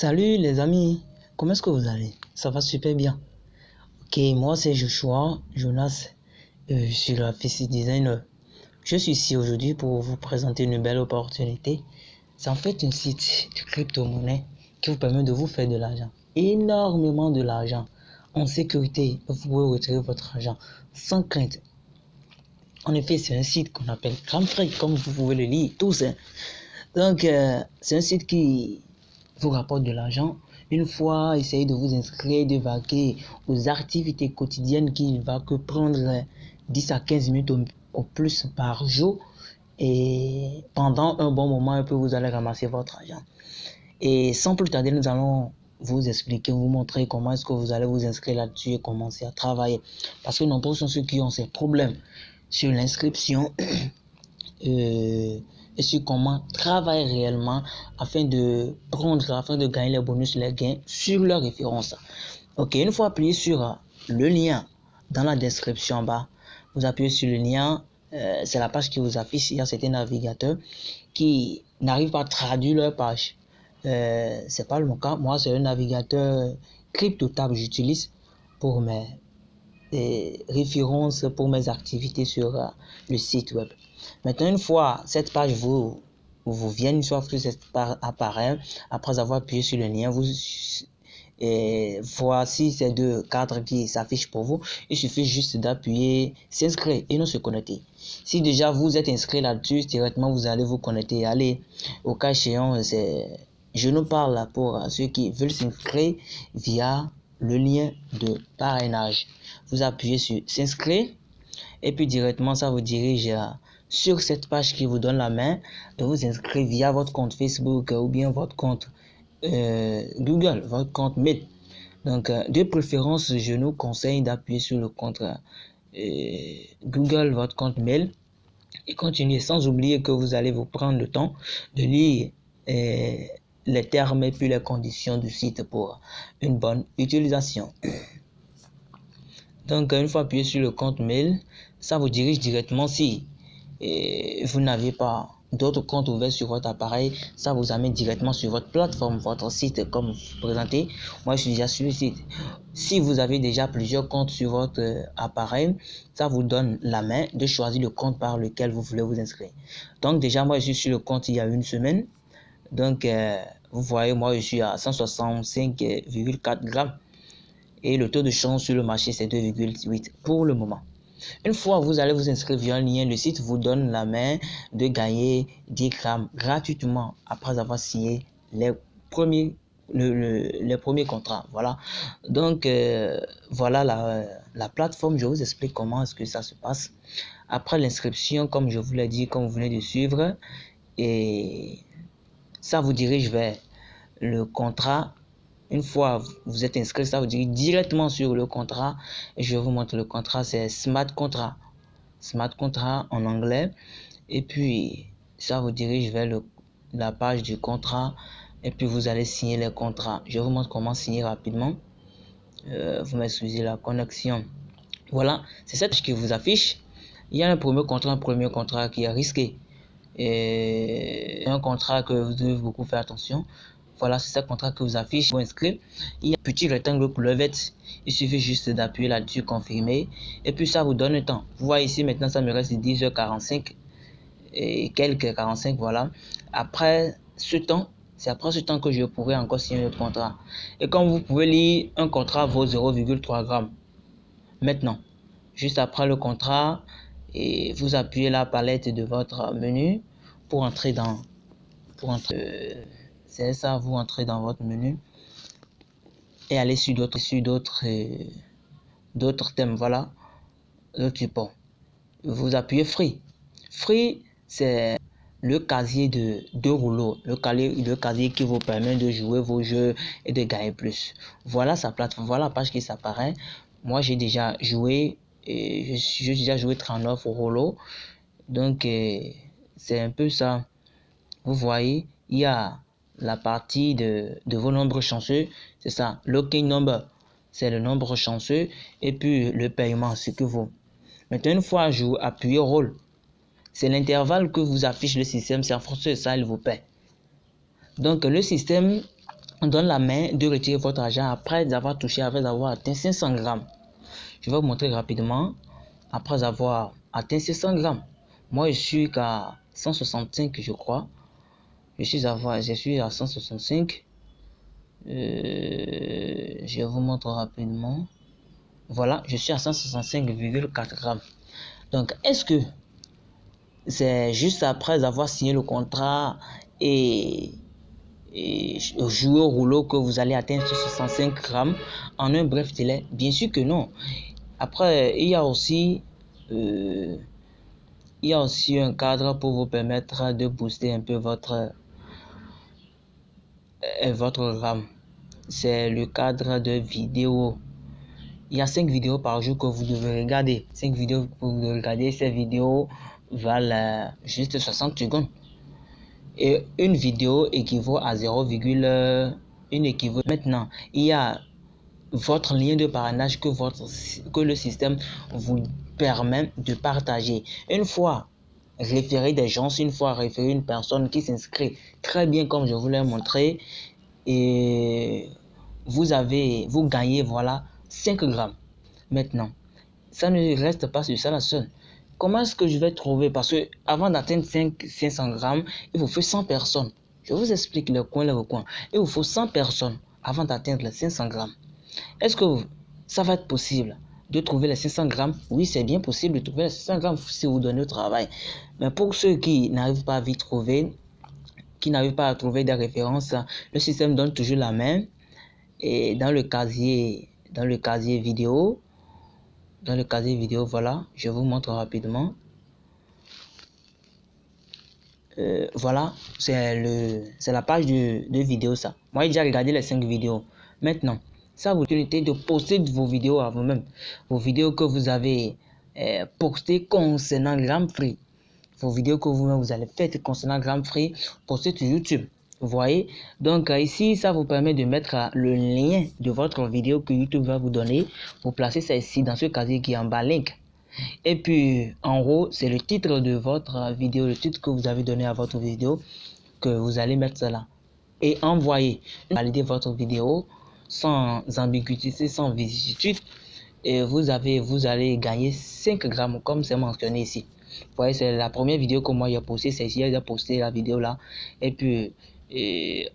Salut les amis, comment est-ce que vous allez? Ça va super bien. Ok, moi c'est Jonas, je suis graphic designer. Je suis ici aujourd'hui pour vous présenter une belle opportunité. C'est en fait un site de crypto-monnaie qui vous permet de vous faire de l'argent. Énormément de l'argent. En sécurité, vous pouvez retirer votre argent sans crainte. En effet, c'est un site qu'on appelle Cramfree, comme vous pouvez le lire tous. Donc, c'est un site qui vous rapporte de l'argent. Une fois, essayez de vous inscrire, de vaquer aux activités quotidiennes qui ne va que prendre 10 à 15 minutes au plus par jour. Et pendant un bon moment, un peu, vous allez ramasser votre argent. Et sans plus tarder, nous allons vous expliquer, vous montrer comment est-ce que vous allez vous inscrire là-dessus et commencer à travailler. Parce que nombreux sont ceux qui ont ces problèmes sur l'inscription et sur comment travailler réellement afin de gagner les bonus, les gains sur leur référence. Ok, une fois appuyé sur le lien dans la description en bas, vous appuyez sur le lien, c'est la page qui vous affiche. Il y a certains navigateurs qui n'arrivent pas à traduire leur page. C'est pas le cas. Moi, c'est un navigateur CryptoTab que j'utilise pour mes références, pour mes activités sur le site web. Maintenant, une fois cette page vous vient, une fois que cette page apparaît, après avoir appuyé sur le lien, voici ces deux cadres qui s'affichent pour vous. Il suffit juste d'appuyer s'inscrire et non se connecter. Si déjà vous êtes inscrit là-dessus, directement vous allez vous connecter. Allez, au cas échéant, je nous parle pour ceux qui veulent s'inscrire via le lien de parrainage. Vous appuyez sur s'inscrire et puis directement ça vous dirige sur cette page qui vous donne la main de vous inscrire via votre compte Facebook ou bien votre compte Google, votre compte Mail. Donc de préférence, je nous conseille d'appuyer sur le compte Google, votre compte Mail, et continuer, sans oublier que vous allez vous prendre le temps de lire les termes et puis les conditions du site pour une bonne utilisation. Donc une fois appuyé sur le compte mail, ça vous dirige directement. Si vous n'avez pas d'autres comptes ouverts sur votre appareil, ça vous amène directement sur votre plateforme, votre site comme vous présentez. Moi je suis déjà sur le site. Si vous avez déjà plusieurs comptes sur votre appareil, ça vous donne la main de choisir le compte par lequel vous voulez vous inscrire. Donc déjà moi je suis sur le compte il y a une semaine. Donc vous voyez, moi je suis à 165,4 grammes. Et le taux de chance sur le marché, c'est 2,8 pour le moment. Une fois vous allez vous inscrire via un lien, le site vous donne la main de gagner 10 grammes gratuitement après avoir signé les premiers contrats. Voilà. Donc, voilà la plateforme. Je vous explique comment est-ce que ça se passe. Après l'inscription, comme je vous l'ai dit, comme vous venez de suivre, et ça vous dirige vers le contrat. Une fois vous êtes inscrit, ça vous dirige directement sur le contrat. Et je vais vous montrer le contrat, c'est Smart Contract. Smart Contract en anglais. Et puis, ça vous dirige vers la page du contrat. Et puis, vous allez signer les contrats. Je vous montre comment signer rapidement. Vous m'excusez la connexion. Voilà, c'est cette qui vous affiche. Il y a un premier contrat qui est risqué. Et un contrat que vous devez beaucoup faire attention. Voilà, c'est ce contrat que vous affiche. Pour inscrire, il y a un petit rectangle pour le vêt. Il suffit juste d'appuyer là-dessus, confirmer. Et puis ça vous donne le temps. Vous voyez ici, maintenant, ça me reste 10h45 et quelques 45, voilà. Après ce temps, c'est après ce temps que je pourrai encore signer le contrat. Et comme vous pouvez lire, un contrat vaut 0,3 grammes. Maintenant, juste après le contrat, et vous appuyez la palette de votre menu pour entrer dans... c'est ça, vous entrez dans votre menu et allez sur d'autres thèmes, voilà, d'autres supports. Vous appuyez Free. Free, c'est le casier de rouleau, le casier qui vous permet de jouer vos jeux et de gagner plus. Voilà sa plateforme, voilà la page qui s'apparaît. Moi, j'ai déjà joué, et j'ai déjà joué 39 au rouleau. Donc, c'est un peu ça. Vous voyez, il y a la partie de vos nombres chanceux, c'est ça, lucky number, c'est le nombre chanceux, et puis le paiement, ce que vaut. Maintenant, une fois appuyez rôle, c'est l'intervalle que vous affiche le système, c'est en fonction de ça, il vous paie. Donc, le système donne la main de retirer votre argent après avoir touché, après avoir atteint 500 grammes. Je vais vous montrer rapidement. Après avoir atteint 500 grammes, moi je suis qu'à 165, je crois. Je suis à 165. Je vous montre rapidement. Voilà, je suis à 165,4 grammes. Donc, est-ce que c'est juste après avoir signé le contrat et jouer au rouleau que vous allez atteindre 65 grammes en un bref délai? Bien sûr que non. Après, il y a aussi un cadre pour vous permettre de booster un peu votre RAM. C'est le cadre de vidéos. Il y a 5 vidéos par jour que vous devez regarder. 5 vidéos que vous devez regarder. Ces vidéos valent juste 60 secondes. Et une vidéo équivaut à 0,1 équivaut. Maintenant, il y a votre lien de parrainage que le système vous permet de partager. Une fois référer des gens, une fois référer une personne qui s'inscrit très bien comme je vous l'ai montré, et vous gagnez voilà 5 grammes. Maintenant, ça ne reste pas sur ça la seule. Comment est-ce que je vais trouver? Parce que avant d'atteindre 500 grammes, il vous faut 100 personnes. Je vous explique le coin. Il vous faut 100 personnes avant d'atteindre les 500 grammes. Est-ce que ça va être possible de trouver les 500 grammes? Oui, c'est bien possible de trouver les 500 grammes si vous donnez au travail. Mais pour ceux qui n'arrivent pas à vite trouver, qui n'arrivent pas à trouver des références, le système donne toujours la main. Et dans le casier vidéo, voilà, je vous montre rapidement. Voilà, c'est la page de vidéo ça. Moi, j'ai déjà regardé les 5 vidéos. Maintenant, ça vous l'opportunité de poster vos vidéos à vous-même. Vos vidéos que vous avez postées concernant Gram Free. Vos vidéos que vous-même vous allez faire concernant Gram Free, postées sur YouTube. Vous voyez? Donc ici, ça vous permet de mettre le lien de votre vidéo que YouTube va vous donner. Vous placez ça ici dans ce casier qui est en bas, link. Et puis en haut, c'est le titre de votre vidéo, le titre que vous avez donné à votre vidéo, que vous allez mettre cela. Et envoyer, valider votre vidéo sans ambiguïté, sans vicissitude. Et vous allez gagner 5 grammes comme c'est mentionné ici. Vous voyez, c'est la première vidéo que moi j'ai postée, c'est ici, j'ai posté la vidéo là. Et puis,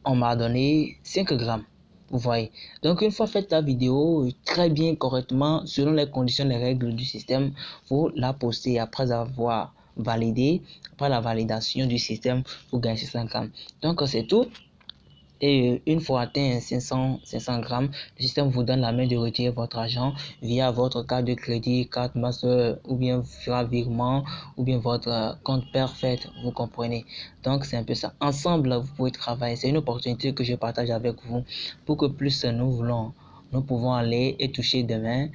on m'a donné 5 grammes. Vous voyez. Donc, une fois faite la vidéo, très bien, correctement, selon les conditions, les règles du système, vous la postez après avoir validé. Après la validation du système, vous gagnez 5 grammes. Donc, c'est tout. Et une fois atteint 500 grammes, le système vous donne la main de retirer votre argent via votre carte de crédit, carte master, ou bien via virement, ou bien votre compte parfait, vous comprenez. Donc c'est un peu ça. Ensemble, vous pouvez travailler. C'est une opportunité que je partage avec vous pour que plus nous pouvons aller et toucher demain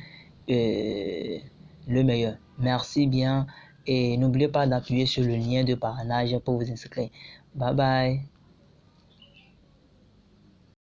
le meilleur. Merci bien et n'oubliez pas d'appuyer sur le lien de parrainage pour vous inscrire. Bye bye.